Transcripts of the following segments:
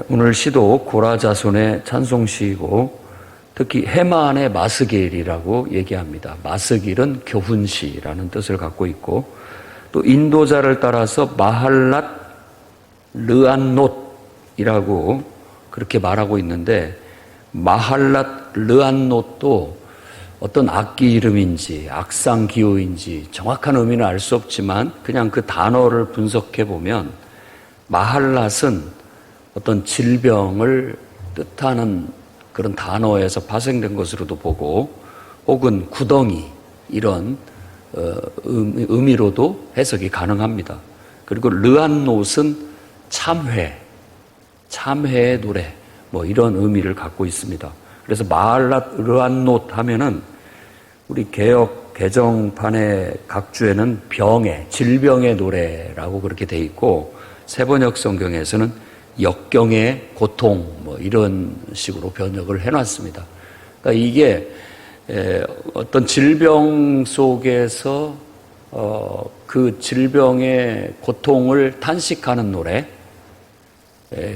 오늘 시도 고라자손의 찬송시이고 특히 해만의 마스길이라고 얘기합니다. 마스길은 교훈시라는 뜻을 갖고 있고 또 인도자를 따라서 마할랏 르안롯이라고 그렇게 말하고 있는데 마할랏 르안롯도 어떤 악기 이름인지 악상 기호인지 정확한 의미는 알 수 없지만 그냥 그 단어를 분석해 보면 마할랏은 어떤 질병을 뜻하는 그런 단어에서 파생된 것으로도 보고 혹은 구덩이 이런 의미로도 해석이 가능합니다. 그리고 르안롯은 참회의 노래 뭐 이런 의미를 갖고 있습니다. 그래서 마할랏 르안롯 하면은 우리 개정판의 각주에는 질병의 노래라고 그렇게 돼 있고 세번역 성경에서는 역경의 고통 뭐 이런 식으로 번역을 해놨습니다. 그러니까 이게 어떤 질병 속에서 그 질병의 고통을 탄식하는 노래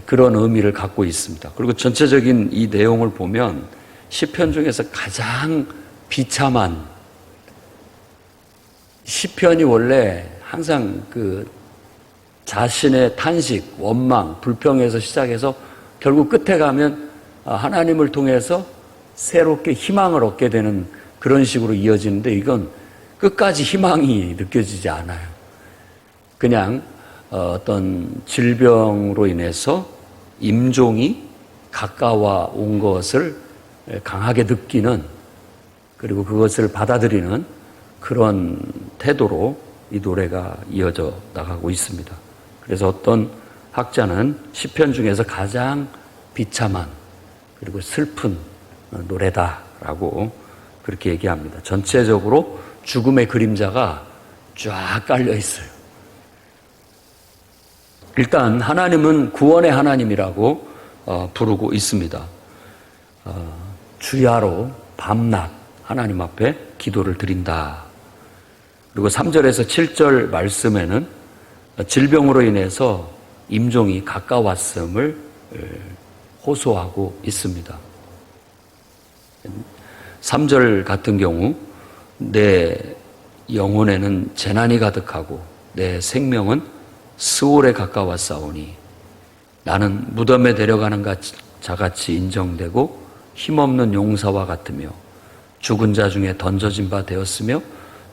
그런 의미를 갖고 있습니다. 그리고 전체적인 이 내용을 보면 시편 중에서 가장 비참한 시편이 원래 항상 그 자신의 탄식, 원망, 불평에서 시작해서 결국 끝에 가면 하나님을 통해서 새롭게 희망을 얻게 되는 그런 식으로 이어지는데 이건 끝까지 희망이 느껴지지 않아요. 그냥 어떤 질병으로 인해서 임종이 가까워 온 것을 강하게 느끼는 그리고 그것을 받아들이는 그런 태도로 이 노래가 이어져 나가고 있습니다. 그래서 어떤 학자는 시편 중에서 가장 비참한 그리고 슬픈 노래다라고 그렇게 얘기합니다. 전체적으로 죽음의 그림자가 쫙 깔려 있어요. 일단 하나님은 구원의 하나님이라고 부르고 있습니다. 주야로 밤낮 하나님 앞에 기도를 드린다. 그리고 3절에서 7절 말씀에는 질병으로 인해서 임종이 가까웠음을 호소하고 있습니다. 3절 같은 경우 내 영혼에는 재난이 가득하고 내 생명은 스올에 가까웠사오니 나는 무덤에 데려가는 자같이 인정되고 힘없는 용사와 같으며 죽은 자 중에 던져진 바 되었으며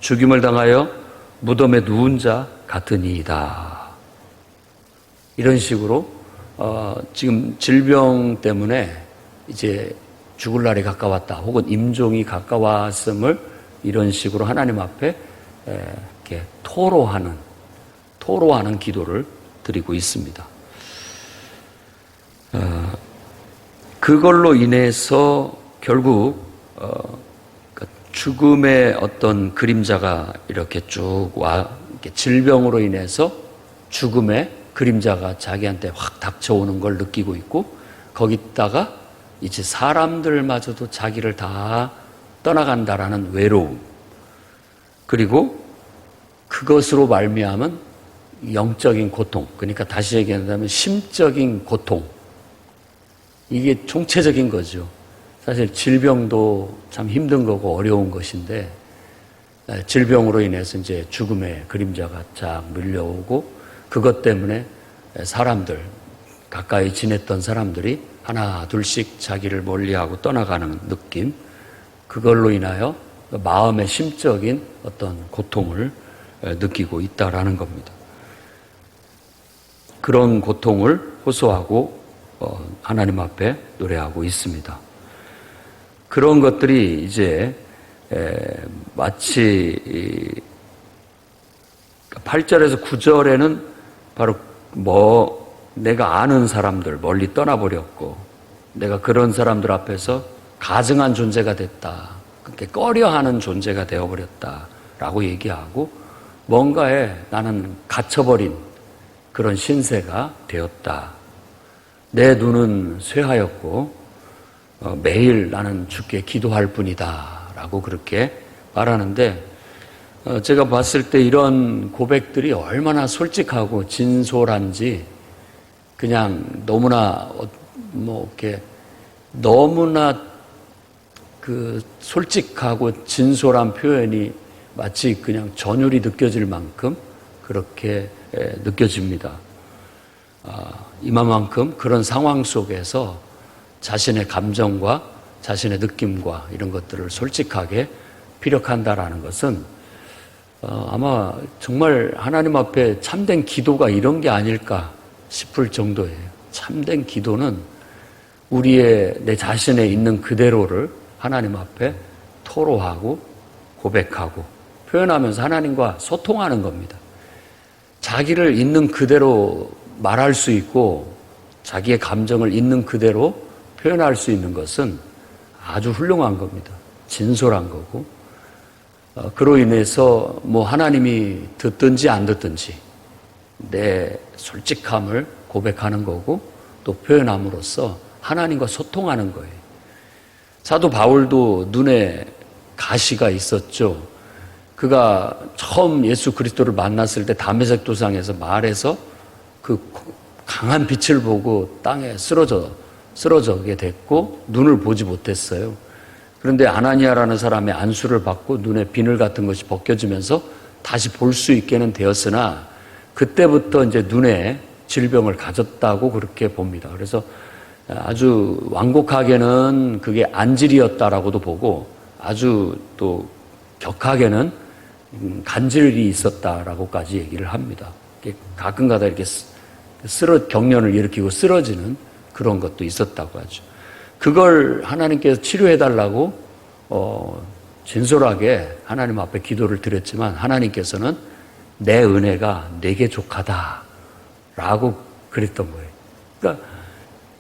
죽임을 당하여 무덤에 누운 자 같으니이다. 이런 식으로 지금 질병 때문에 이제 죽을 날이 가까웠다 혹은 임종이 가까웠음을 이런 식으로 하나님 앞에 이렇게 토로하는 기도를 드리고 있습니다. 그걸로 인해서 결국 죽음의 어떤 그림자가 이렇게 쭉 질병으로 인해서 죽음의 그림자가 자기한테 확 닥쳐오는 걸 느끼고 있고 거기다가 이제 사람들마저도 자기를 다 떠나간다라는 외로움 그리고 그것으로 말미암은 영적인 고통 그러니까 다시 얘기한다면 심적인 고통 이게 총체적인 거죠. 사실 질병도 참 힘든 거고 어려운 것인데 질병으로 인해서 이제 죽음의 그림자가 쫙 밀려오고 그것 때문에 사람들 가까이 지냈던 사람들이 하나 둘씩 자기를 멀리하고 떠나가는 느낌 그걸로 인하여 마음의 심적인 어떤 고통을 느끼고 있다라는 겁니다. 그런 고통을 호소하고 하나님 앞에 노래하고 있습니다. 그런 것들이 이제 마치 8절에서 9절에는 바로 내가 아는 사람들 멀리 떠나버렸고 내가 그런 사람들 앞에서 가증한 존재가 됐다. 그렇게 꺼려하는 존재가 되어버렸다라고 얘기하고 뭔가에 나는 갇혀버린 그런 신세가 되었다. 내 눈은 쇠하였고 매일 나는 주께 기도할 뿐이다 라고 그렇게 말하는데 제가 봤을 때 이런 고백들이 얼마나 솔직하고 진솔한지 그냥 너무나 이렇게 너무나 그 솔직하고 진솔한 표현이 마치 그냥 전율이 느껴질 만큼 그렇게 느껴집니다. 이만큼 그런 상황 속에서 자신의 감정과 자신의 느낌과 이런 것들을 솔직하게 피력한다라는 것은 아마 정말 하나님 앞에 참된 기도가 이런 게 아닐까 싶을 정도예요. 참된 기도는 내 자신에 있는 그대로를 하나님 앞에 토로하고 고백하고 표현하면서 하나님과 소통하는 겁니다. 자기를 있는 그대로 말할 수 있고 자기의 감정을 있는 그대로 표현할 수 있는 것은 아주 훌륭한 겁니다. 진솔한 거고 그로 인해서 하나님이 듣든지 안 듣든지 내 솔직함을 고백하는 거고 또 표현함으로써 하나님과 소통하는 거예요. 사도 바울도 눈에 가시가 있었죠. 그가 처음 예수 그리스도를 만났을 때 다메섹 도상에서 말해서 그 강한 빛을 보고 땅에 쓰러져게 됐고 눈을 보지 못했어요. 그런데 아나니아라는 사람의 안수를 받고 눈에 비늘 같은 것이 벗겨지면서 다시 볼 수 있게는 되었으나 그때부터 이제 눈에 질병을 가졌다고 그렇게 봅니다. 그래서 아주 완곡하게는 그게 안질이었다라고도 보고 아주 또 격하게는 간질이 있었다라고까지 얘기를 합니다. 가끔가다 이렇게 경련을 일으키고 쓰러지는 그런 것도 있었다고 하죠. 그걸 하나님께서 치료해달라고 진솔하게 하나님 앞에 기도를 드렸지만 하나님께서는 내 은혜가 내게 족하다라고 그랬던 거예요. 그러니까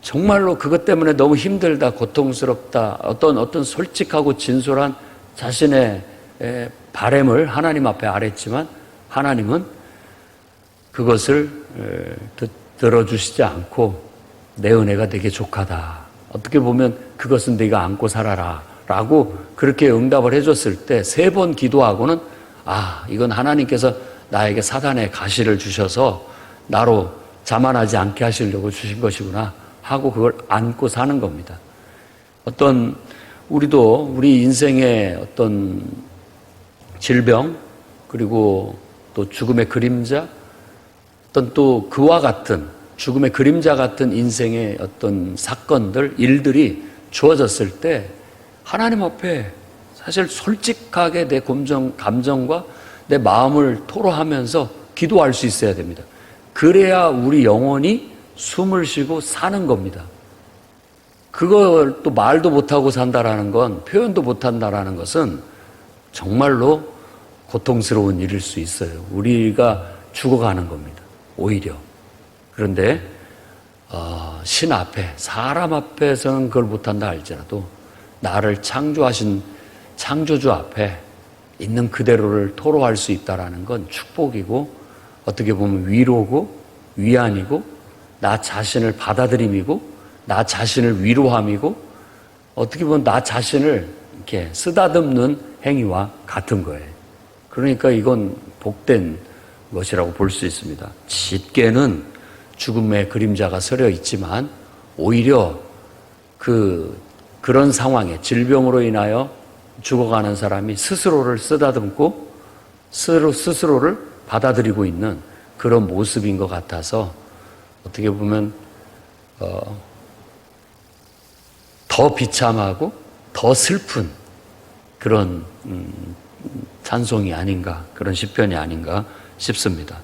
정말로 그것 때문에 너무 힘들다, 고통스럽다, 어떤 솔직하고 진솔한 자신의 바램을 하나님 앞에 아랬지만 하나님은 그것을 들어주시지 않고 내 은혜가 되게 족하다. 어떻게 보면 그것은 네가 안고 살아라 라고 그렇게 응답을 해줬을 때 3번 기도하고는 이건 하나님께서 나에게 사단의 가시를 주셔서 나로 자만하지 않게 하시려고 주신 것이구나 하고 그걸 안고 사는 겁니다. 우리도 우리 인생의 어떤 질병 그리고 또 죽음의 그림자 또 그와 같은 죽음의 그림자 같은 인생의 어떤 사건들, 일들이 주어졌을 때 하나님 앞에 사실 솔직하게 내 감정과 내 마음을 토로하면서 기도할 수 있어야 됩니다. 그래야 우리 영혼이 숨을 쉬고 사는 겁니다. 그걸 또 말도 못하고 산다라는 건, 표현도 못한다라는 것은 정말로 고통스러운 일일 수 있어요. 우리가 죽어가는 겁니다. 오히려. 그런데 신 앞에, 사람 앞에서는 그걸 못한다 할지라도 나를 창조하신 창조주 앞에 있는 그대로를 토로할 수 있다는 건 축복이고 어떻게 보면 위로고 위안이고 나 자신을 받아들임이고 나 자신을 위로함이고 어떻게 보면 나 자신을 이렇게 쓰다듬는 행위와 같은 거예요. 그러니까 이건 복된 것이라고 볼 수 있습니다. 짙게는 죽음의 그림자가 서려 있지만 오히려 그런 상황에 질병으로 인하여 죽어가는 사람이 스스로를 쓰다듬고 스스로를 받아들이고 있는 그런 모습인 것 같아서 어떻게 보면 더 비참하고 더 슬픈 그런 찬송이 아닌가, 그런 시편이 아닌가 싶습니다.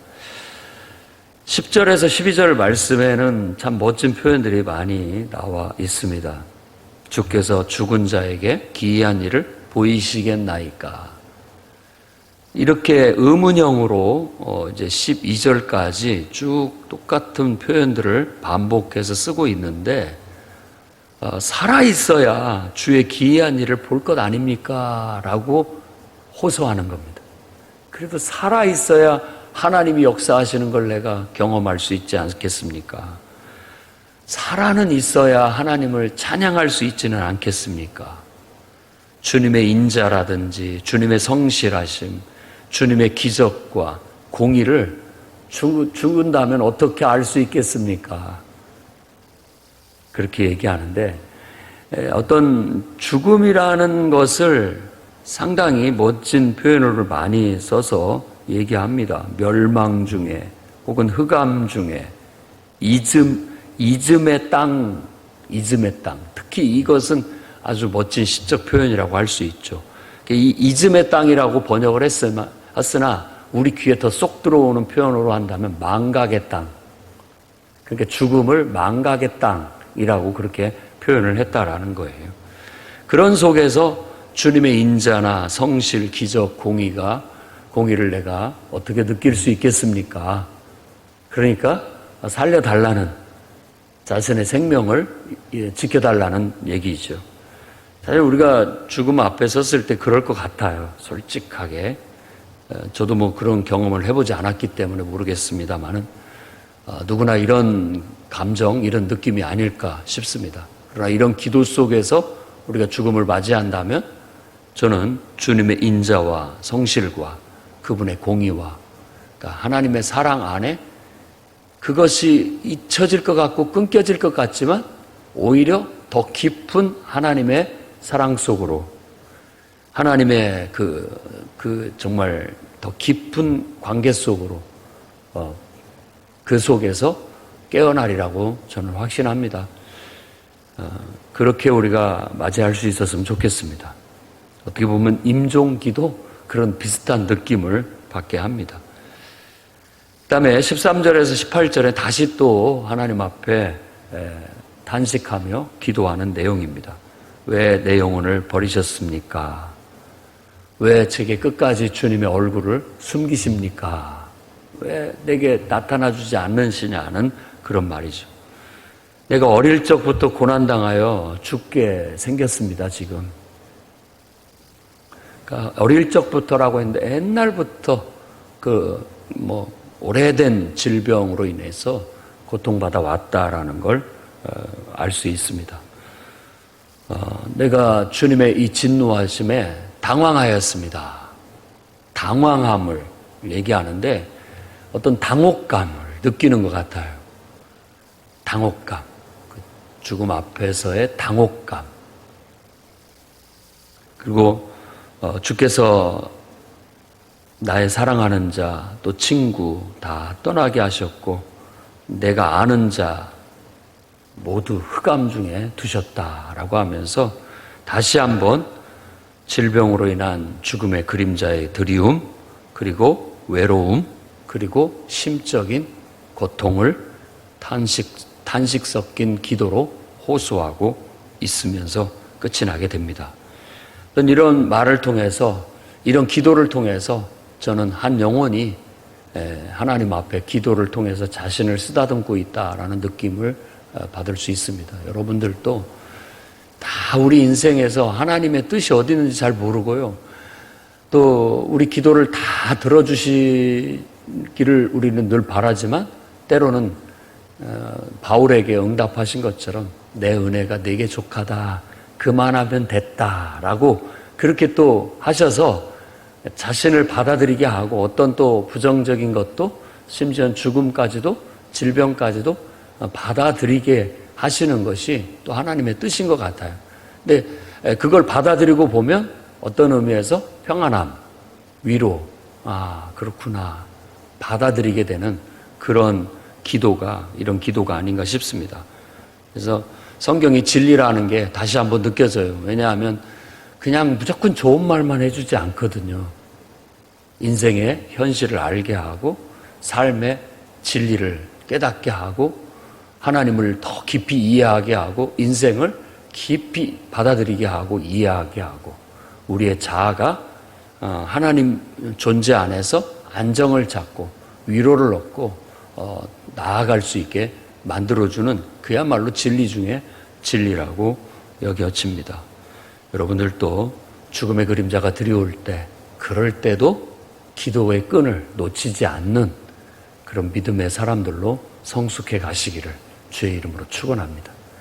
10절에서 12절 말씀에는 참 멋진 표현들이 많이 나와 있습니다. 주께서 죽은 자에게 기이한 일을 보이시겠나이까. 이렇게 의문형으로 이제 12절까지 쭉 똑같은 표현들을 반복해서 쓰고 있는데 살아있어야 주의 기이한 일을 볼 것 아닙니까? 라고 호소하는 겁니다. 그래도 살아있어야 하나님이 역사하시는 걸 내가 경험할 수 있지 않겠습니까? 살아는 있어야 하나님을 찬양할 수 있지는 않겠습니까? 주님의 인자라든지 주님의 성실하심, 주님의 기적과 공의를 죽은다면 어떻게 알 수 있겠습니까? 그렇게 얘기하는데 어떤 죽음이라는 것을 상당히 멋진 표현으로 많이 써서 얘기합니다. 멸망 중에 혹은 흑암 중에 이즘의 땅, 특히 이것은 아주 멋진 시적 표현이라고 할 수 있죠. 이 이즘의 땅이라고 번역을 했으나 우리 귀에 더 쏙 들어오는 표현으로 한다면 망각의 땅. 그러니까 죽음을 망각의 땅이라고 그렇게 표현을 했다라는 거예요. 그런 속에서 주님의 인자나 성실, 기적, 공의를 내가 어떻게 느낄 수 있겠습니까? 그러니까 살려달라는, 자신의 생명을 지켜달라는 얘기죠. 사실 우리가 죽음 앞에 섰을 때 그럴 것 같아요. 솔직하게. 저도 뭐 그런 경험을 해보지 않았기 때문에 모르겠습니다만은 누구나 이런 감정, 이런 느낌이 아닐까 싶습니다. 그러나 이런 기도 속에서 우리가 죽음을 맞이한다면 저는 주님의 인자와 성실과 그분의 공의와 그러니까 하나님의 사랑 안에 그것이 잊혀질 것 같고 끊겨질 것 같지만 오히려 더 깊은 하나님의 사랑 속으로 하나님의 그 정말 더 깊은 관계 속으로 그 속에서 깨어나리라고 저는 확신합니다. 그렇게 우리가 맞이할 수 있었으면 좋겠습니다. 어떻게 보면 임종기도 그런 비슷한 느낌을 받게 합니다. 그 다음에 13절에서 18절에 다시 또 하나님 앞에 단식하며 기도하는 내용입니다. 왜 내 영혼을 버리셨습니까? 왜 제게 끝까지 주님의 얼굴을 숨기십니까? 왜 내게 나타나주지 않으시냐는 그런 말이죠. 내가 어릴 적부터 고난당하여 죽게 생겼습니다, 지금. 그러니까 어릴 적부터라고 했는데 옛날부터 오래된 질병으로 인해서 고통받아 왔다라는 걸 알 수 있습니다. 내가 주님의 이 진노하심에 당황하였습니다. 당황함을 얘기하는데 어떤 당혹감을 느끼는 것 같아요. 당혹감. 죽음 앞에서의 당혹감. 그리고 주께서 나의 사랑하는 자, 또 친구 다 떠나게 하셨고 내가 아는 자 모두 흑암 중에 두셨다라고 하면서 다시 한번 질병으로 인한 죽음의 그림자의 드리움, 그리고 외로움, 그리고 심적인 고통을 탄식 섞인 기도로 호소하고 있으면서 끝이 나게 됩니다. 이런 말을 통해서, 이런 기도를 통해서 저는 한 영혼이 하나님 앞에 기도를 통해서 자신을 쓰다듬고 있다라는 느낌을 받을 수 있습니다. 여러분들도 다 우리 인생에서 하나님의 뜻이 어디 있는지 잘 모르고요. 또 우리 기도를 다 들어주시기를 우리는 늘 바라지만 때로는 바울에게 응답하신 것처럼 내 은혜가 내게 족하다. 그만하면 됐다라고 그렇게 또 하셔서 자신을 받아들이게 하고 어떤 또 부정적인 것도 심지어 죽음까지도 질병까지도 받아들이게 하시는 것이 또 하나님의 뜻인 것 같아요. 근데 그걸 받아들이고 보면 어떤 의미에서 평안함, 위로, 그렇구나 받아들이게 되는 그런 기도가 이런 기도가 아닌가 싶습니다. 그래서 성경이 진리라는 게 다시 한번 느껴져요. 왜냐하면 그냥 무조건 좋은 말만 해주지 않거든요. 인생의 현실을 알게 하고 삶의 진리를 깨닫게 하고 하나님을 더 깊이 이해하게 하고 인생을 깊이 받아들이게 하고 이해하게 하고 우리의 자아가 하나님 존재 안에서 안정을 찾고 위로를 얻고 나아갈 수 있게 만들어주는 그야말로 진리 중에 진리라고 여겨집니다. 여러분들도 죽음의 그림자가 드리울 때 그럴 때도 기도의 끈을 놓치지 않는 그런 믿음의 사람들로 성숙해 가시기를 주의 이름으로 축원합니다.